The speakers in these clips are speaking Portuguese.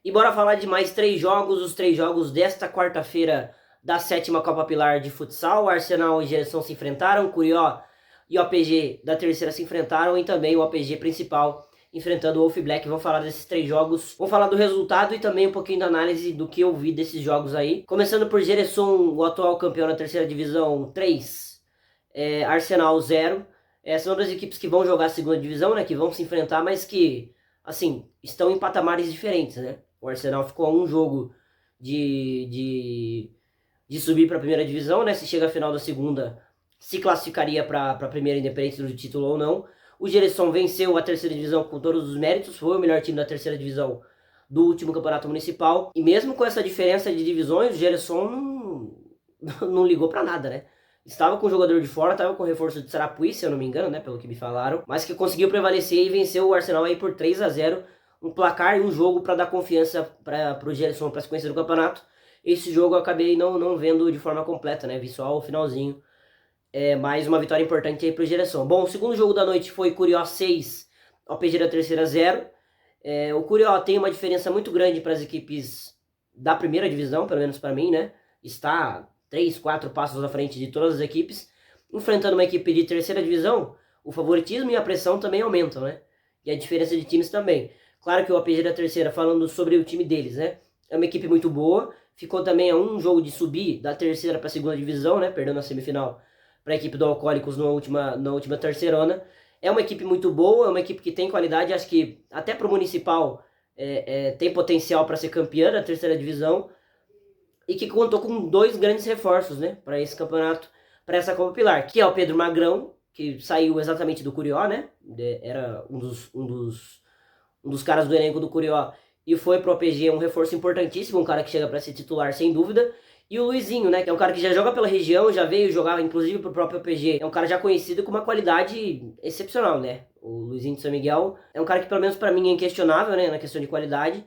E bora falar de mais três jogos, os três jogos desta quarta-feira da sétima Copa Pilar de futsal. Arsenal e Geração se enfrentaram, Curió e o APG da terceira se enfrentaram e também o APG principal enfrentando o Wolf Black. Vamos falar desses três jogos, vamos falar do resultado e também um pouquinho da análise do que eu vi desses jogos aí. Começando por Geração, o atual campeão da terceira divisão 3, Arsenal 0. São duas equipes que vão jogar a segunda divisão, né, que vão se enfrentar, mas que, assim, estão em patamares diferentes, né? O Arsenal ficou a um jogo de subir para a primeira divisão, né? Se chega à final da segunda, se classificaria para a primeira, independente do título ou não. O Gerson venceu a terceira divisão com todos os méritos, foi o melhor time da terceira divisão do último campeonato municipal. E mesmo com essa diferença de divisões, o Gerson não ligou para nada, né? Estava com o jogador de fora, estava com o reforço de Sarapuí, se eu não me engano, né? Pelo que me falaram. Mas que conseguiu prevalecer e venceu o Arsenal aí por 3-0. Um placar e um jogo para dar confiança para o Gerson para a sequência do campeonato. Esse jogo eu acabei não vendo de forma completa, né? Vi só o finalzinho. Mais uma vitória importante aí para o Geração. Bom, o segundo jogo da noite foi Curió 6, OPG da terceira 0. O Curió tem uma diferença muito grande para as equipes da primeira divisão, pelo menos para mim, né? Está 3, 4 passos à frente de todas as equipes. Enfrentando uma equipe de terceira divisão, o favoritismo e a pressão também aumentam, né? E a diferença de times também. Claro que o APG da terceira, falando sobre o time deles, né? É uma equipe muito boa. Ficou também a um jogo de subir da terceira para a segunda divisão, né? Perdendo a semifinal para a equipe do Alcoólicos na última terceirona. É uma equipe muito boa, é uma equipe que tem qualidade. Acho que até para o Municipal tem potencial para ser campeã da terceira divisão. E que contou com dois grandes reforços, né? Para esse campeonato, para essa Copa Pilar. Que é o Pedro Magrão, que saiu exatamente do Curió, né? Era um dos caras do elenco do Curió e foi pro APG, um reforço importantíssimo, um cara que chega para ser titular sem dúvida. E o Luizinho, né, que é um cara que já joga pela região, já veio jogar inclusive pro próprio APG. É um cara já conhecido com uma qualidade excepcional, né? O Luizinho de São Miguel é um cara que pelo menos para mim é inquestionável, né, na questão de qualidade.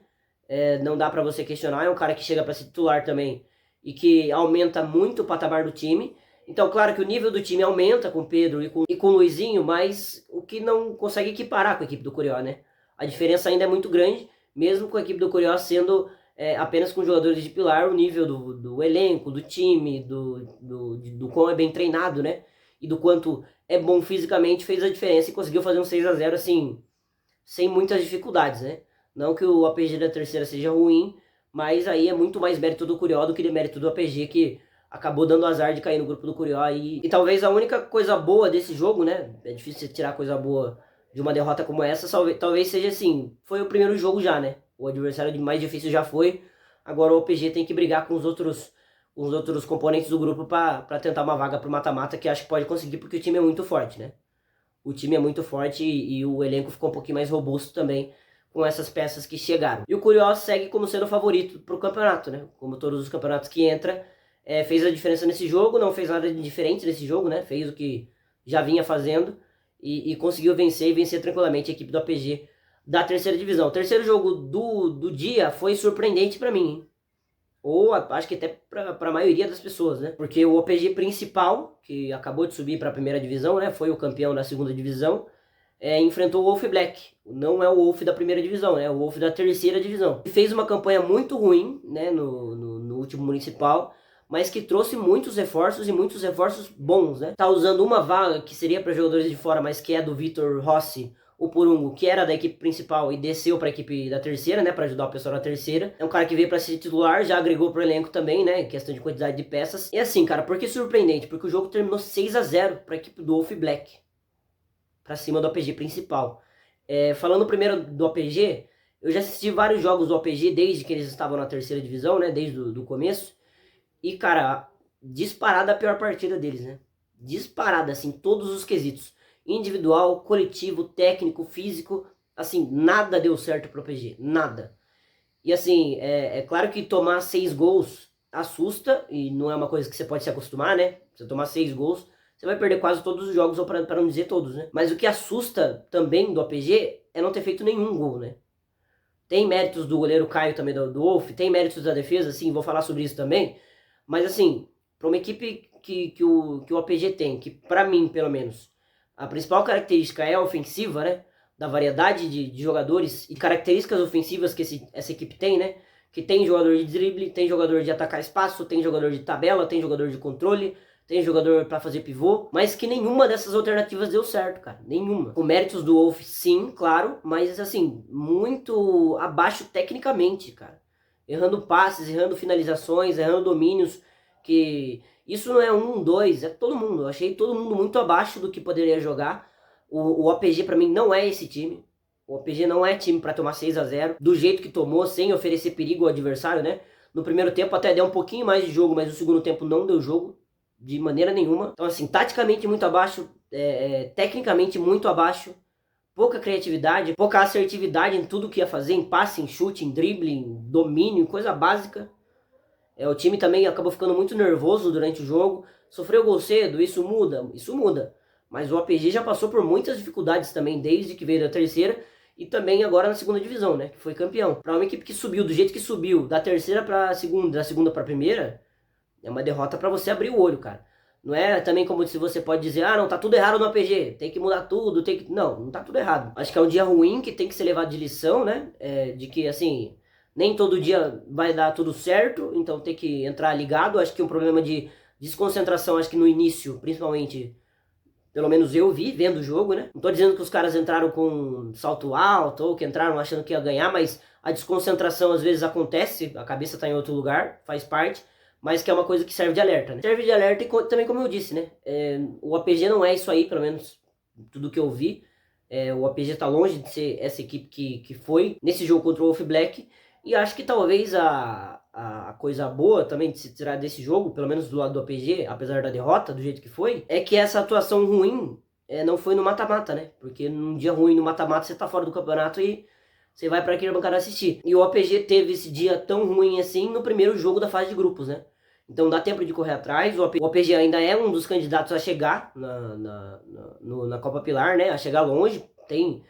Não dá para você questionar, é um cara que chega para ser titular também e que aumenta muito o patamar do time. Então, claro que o nível do time aumenta com o Pedro e com o Luizinho, mas o que não consegue equiparar com a equipe do Curió, né? A diferença ainda é muito grande, mesmo com a equipe do Curió sendo apenas com jogadores de pilar, o nível do elenco, do time, do quão é bem treinado, né? E do quanto é bom fisicamente, fez a diferença e conseguiu fazer um 6-0 assim, sem muitas dificuldades, né? Não que o APG da terceira seja ruim, mas aí é muito mais mérito do Curió do que de mérito do APG, que acabou dando azar de cair no grupo do Curió. E talvez a única coisa boa desse jogo, né? É difícil você tirar coisa boa de uma derrota como essa, talvez seja assim, foi o primeiro jogo já, né? O adversário mais difícil já foi, agora o OPG tem que brigar com os outros componentes do grupo para tentar uma vaga pro mata-mata, que acho que pode conseguir, porque o time é muito forte, né? O time é muito forte e o elenco ficou um pouquinho mais robusto também com essas peças que chegaram. E o Curió segue como sendo o favorito pro campeonato, né? Como todos os campeonatos que entra, fez a diferença nesse jogo, não fez nada de diferente nesse jogo, né? Fez o que já vinha fazendo e conseguiu vencer e vencer tranquilamente a equipe do APG da terceira divisão. O terceiro jogo do dia foi surpreendente para mim, hein? Ou acho que até para a maioria das pessoas, né? Porque o OPG principal, que acabou de subir para a primeira divisão, né? Foi o campeão da segunda divisão, enfrentou o Wolf Black. Não é o Wolf da primeira divisão, né? É o Wolf da terceira divisão. E fez uma campanha muito ruim, né? No último municipal, mas que trouxe muitos reforços e muitos reforços bons, né? Tá usando uma vaga que seria para jogadores de fora, mas que é do Vitor Rossi, o Purungo, que era da equipe principal e desceu para a equipe da terceira, né, para ajudar o pessoal da terceira. É um cara que veio para ser titular, já agregou pro elenco também, né, em questão de quantidade de peças. E assim, cara, por que surpreendente? Porque o jogo terminou 6-0 para a equipe do Wolf Black, para cima do APG principal. Falando primeiro do APG, eu já assisti vários jogos do APG desde que eles estavam na terceira divisão, né, desde o começo. E, cara, disparada a pior partida deles, né? Disparada, assim, todos os quesitos. Individual, coletivo, técnico, físico. Assim, nada deu certo pro PG. Nada. E, assim, é claro que tomar 6 gols assusta. E não é uma coisa que você pode se acostumar, né? Você tomar 6 gols, você vai perder quase todos os jogos, ou para não dizer todos, né? Mas o que assusta também do APG é não ter feito nenhum gol, né? Tem méritos do goleiro Caio também do Wolf, tem méritos da defesa, sim, vou falar sobre isso também. Mas assim, para uma equipe que o APG tem, que para mim, pelo menos, a principal característica é a ofensiva, né? da variedade de jogadores e características ofensivas que essa equipe tem, né? Que tem jogador de drible, tem jogador de atacar espaço, tem jogador de tabela, tem jogador de controle, tem jogador para fazer pivô, mas que nenhuma dessas alternativas deu certo, cara. Nenhuma. Com méritos do Wolf, sim, claro, mas assim, muito abaixo tecnicamente, cara. Errando passes, errando finalizações, errando domínios, que isso não é dois, é todo mundo. Eu achei todo mundo muito abaixo do que poderia jogar. O APG para mim não é esse time. O APG não é time para tomar 6-0 do jeito que tomou, sem oferecer perigo ao adversário, né? No primeiro tempo até deu um pouquinho mais de jogo, mas no segundo tempo não deu jogo de maneira nenhuma. Então assim, taticamente muito abaixo, tecnicamente muito abaixo, pouca criatividade, pouca assertividade em tudo que ia fazer, em passe, em chute, em drible, em domínio, coisa básica. O time também acabou ficando muito nervoso durante o jogo, sofreu gol cedo, isso muda. Mas o APG já passou por muitas dificuldades também, desde que veio da terceira e também agora na segunda divisão, né? Que foi campeão. Para uma equipe que subiu do jeito que subiu, da terceira para segunda, da segunda para primeira, é uma derrota para você abrir o olho, cara. Não é também como se você pode dizer, não, tá tudo errado no APG, tem que mudar tudo, tem que... Não tá tudo errado. Acho que é um dia ruim que tem que ser levado de lição, né? De que, assim, nem todo dia vai dar tudo certo, então tem que entrar ligado. Acho que um problema de desconcentração, acho que no início, principalmente, pelo menos eu vi vendo o jogo, né? Não tô dizendo que os caras entraram com salto alto ou que entraram achando que ia ganhar, mas a desconcentração às vezes acontece, a cabeça tá em outro lugar, faz parte, mas que é uma coisa que serve de alerta, né? Serve de alerta e também, como eu disse, né? O APG não é isso aí, pelo menos tudo que eu vi. O APG tá longe de ser essa equipe que foi nesse jogo contra o Wolf Black. E acho que talvez a coisa boa também de se tirar desse jogo, pelo menos do lado do APG, apesar da derrota, do jeito que foi, é que essa atuação ruim não foi no mata-mata, né? Porque num dia ruim no mata-mata você tá fora do campeonato e você vai pra aquele bancada assistir. E o APG teve esse dia tão ruim assim no primeiro jogo da fase de grupos, né? Então dá tempo de correr atrás. O APG ainda é um dos candidatos a chegar na Copa Pilar, né? A chegar longe. Tem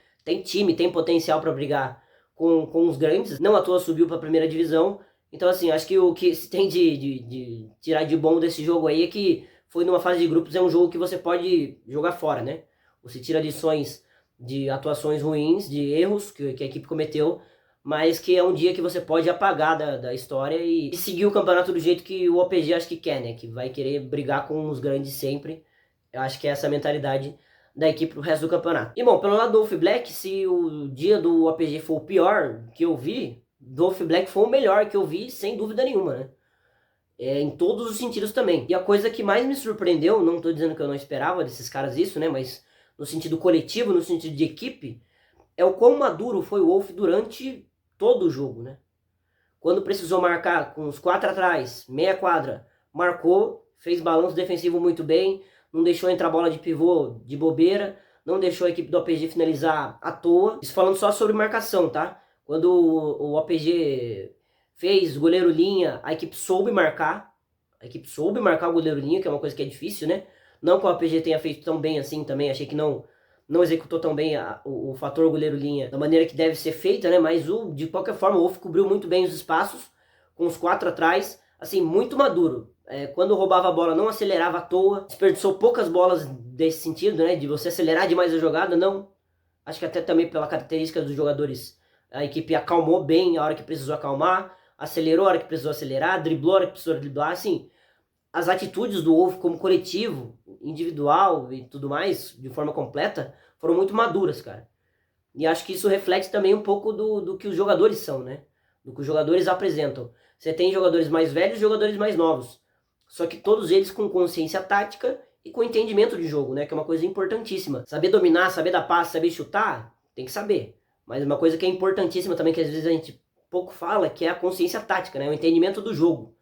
time, tem potencial para brigar com os grandes. Não à toa subiu para a primeira divisão. Então, assim, acho que o que se tem de tirar de bom desse jogo aí é que foi numa fase de grupos, é um jogo que você pode jogar fora, né? Você tira lições de atuações ruins, de erros que a equipe cometeu, mas que é um dia que você pode apagar da história e seguir o campeonato do jeito que o OPG acho que quer, né? Que vai querer brigar com os grandes sempre. Eu acho que é essa a mentalidade da equipe pro resto do campeonato. E bom, pelo lado do Wolf Black, se o dia do OPG for o pior que eu vi, do Wolf Black foi o melhor que eu vi, sem dúvida nenhuma, né? Em todos os sentidos também. E a coisa que mais me surpreendeu, não tô dizendo que eu não esperava desses caras isso, né? Mas no sentido coletivo, no sentido de equipe, é o quão maduro foi o Wolf durante todo o jogo, né? Quando precisou marcar com os 4 atrás, meia quadra, marcou, fez balanço defensivo muito bem, não deixou entrar bola de pivô de bobeira, não deixou a equipe do OPG finalizar à toa. Isso falando só sobre marcação, tá? Quando o OPG fez goleiro linha, a equipe soube marcar. A equipe soube marcar o goleiro linha, que é uma coisa que é difícil, né? Não que o OPG tenha feito tão bem assim também, achei que não executou tão bem o fator goleiro linha da maneira que deve ser feita, né? Mas de qualquer forma o Wolf cobriu muito bem os espaços, com os 4 atrás, assim, muito maduro. Quando roubava a bola não acelerava à toa, desperdiçou poucas bolas desse sentido, né? De você acelerar demais a jogada, não. Acho que até também pela característica dos jogadores, a equipe acalmou bem a hora que precisou acalmar, acelerou a hora que precisou acelerar, driblou a hora que precisou driblar, assim. As atitudes do Wolf como coletivo, individual e tudo mais, de forma completa, foram muito maduras, cara. E acho que isso reflete também um pouco do que os jogadores são, né? Do que os jogadores apresentam. Você tem jogadores mais velhos e jogadores mais novos. Só que todos eles com consciência tática e com entendimento de jogo, né? Que é uma coisa importantíssima. Saber dominar, saber dar passe, saber chutar, tem que saber. Mas uma coisa que é importantíssima também, que às vezes a gente pouco fala, que é a consciência tática, né? O entendimento do jogo.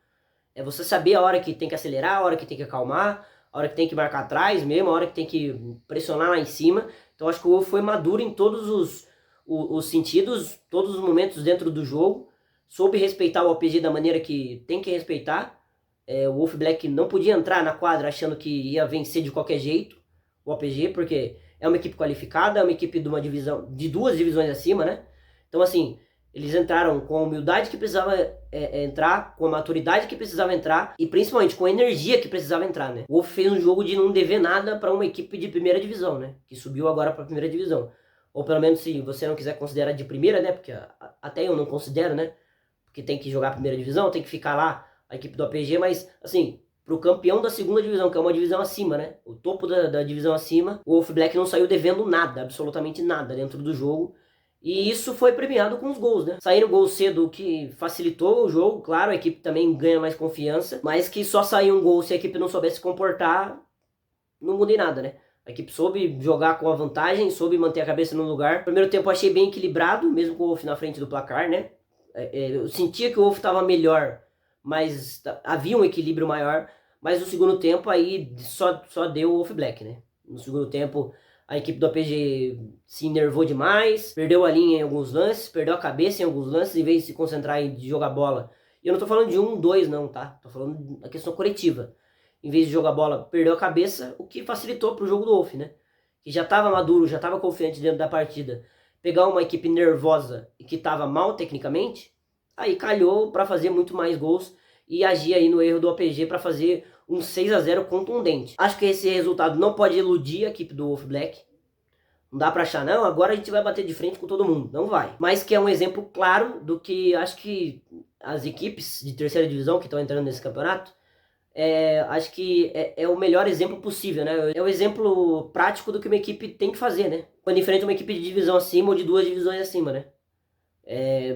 É você saber a hora que tem que acelerar, a hora que tem que acalmar, a hora que tem que marcar atrás mesmo, a hora que tem que pressionar lá em cima. Então acho que o Wolf foi maduro em todos os sentidos, todos os momentos dentro do jogo. Soube respeitar o OPG da maneira que tem que respeitar. O Wolf Black não podia entrar na quadra achando que ia vencer de qualquer jeito o OPG, porque é uma equipe qualificada, é uma equipe de uma divisão, de 2 divisões acima, né? Então assim, eles entraram com a humildade que precisava entrar, com a maturidade que precisava entrar e principalmente com a energia que precisava entrar, né? O Wolf fez um jogo de não dever nada para uma equipe de primeira divisão, né? Que subiu agora para a primeira divisão. ou pelo menos se você não quiser considerar de primeira, né, porque até eu não considero, né, porque tem que jogar a primeira divisão, tem que ficar lá a equipe do APG, mas assim, pro campeão da segunda divisão, que é uma divisão acima, né, o topo da divisão acima, o Wolf Black não saiu devendo nada, absolutamente nada dentro do jogo. E isso foi premiado com os gols, né? Saíram gols cedo, o que facilitou o jogo, claro, a equipe também ganha mais confiança, mas que só saiu um gol se a equipe não soubesse se comportar, não muda em nada, né? A equipe soube jogar com a vantagem, soube manter a cabeça no lugar. Primeiro tempo eu achei bem equilibrado, mesmo com o Wolf na frente do placar, né? Eu sentia que o Wolf estava melhor, mas havia um equilíbrio maior. Mas no segundo tempo aí só deu o Wolf Black, né? No segundo tempo a equipe do APG se enervou demais, perdeu a linha em alguns lances, perdeu a cabeça em alguns lances, em vez de se concentrar em jogar bola. E eu não tô falando de 1, 2 não, tá? Tô falando da questão coletiva. Em vez de jogar bola, perdeu a cabeça, o que facilitou pro jogo do Wolf, né? Que já tava maduro, já tava confiante dentro da partida. Pegar uma equipe nervosa e que tava mal tecnicamente, aí calhou para fazer muito mais gols e agir aí no erro do APG para fazer um 6-0 contundente. Acho que esse resultado não pode iludir a equipe do Wolf Black. Não dá pra achar, não, agora a gente vai bater de frente com todo mundo. Não vai. Mas que é um exemplo claro do que acho que as equipes de terceira divisão que estão entrando nesse campeonato, acho que é o melhor exemplo possível, né? É o exemplo prático do que uma equipe tem que fazer, né? Quando enfrenta uma equipe de divisão acima ou de 2 divisões acima, né?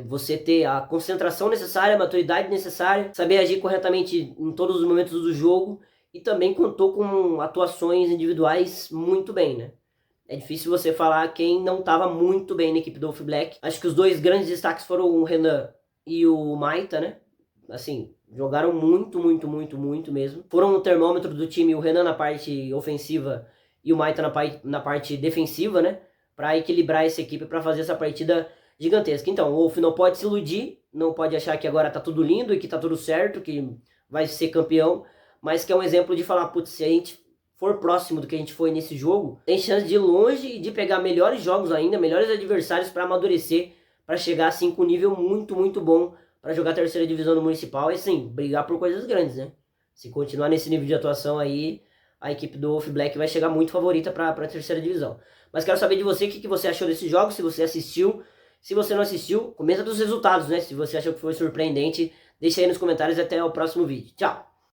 Você ter a concentração necessária, a maturidade necessária, saber agir corretamente em todos os momentos do jogo e também contou com atuações individuais muito bem, né? É difícil você falar quem não estava muito bem na equipe do Wolf Black. Acho que os dois grandes destaques foram o Renan e o Maita, né? Assim, jogaram muito, muito, muito, muito mesmo. Foram o termômetro do time, o Renan na parte ofensiva e o Maita na parte defensiva, né? Para equilibrar essa equipe, para fazer essa partida gigantesca. Então, o Wolf não pode se iludir, não pode achar que agora tá tudo lindo e que tá tudo certo, que vai ser campeão, mas que é um exemplo de falar, putz, se a gente for próximo do que a gente foi nesse jogo, tem chance de ir longe e de pegar melhores jogos ainda, melhores adversários para amadurecer, para chegar assim com um nível muito, muito bom para jogar a terceira divisão no Municipal e assim, brigar por coisas grandes, né? Se continuar nesse nível de atuação aí, a equipe do Wolf Black vai chegar muito favorita para a terceira divisão. Mas quero saber de você o que você achou desse jogo, se você assistiu. Se você não assistiu, comenta dos resultados, né? Se você achou que foi surpreendente, deixa aí nos comentários e até o próximo vídeo. Tchau!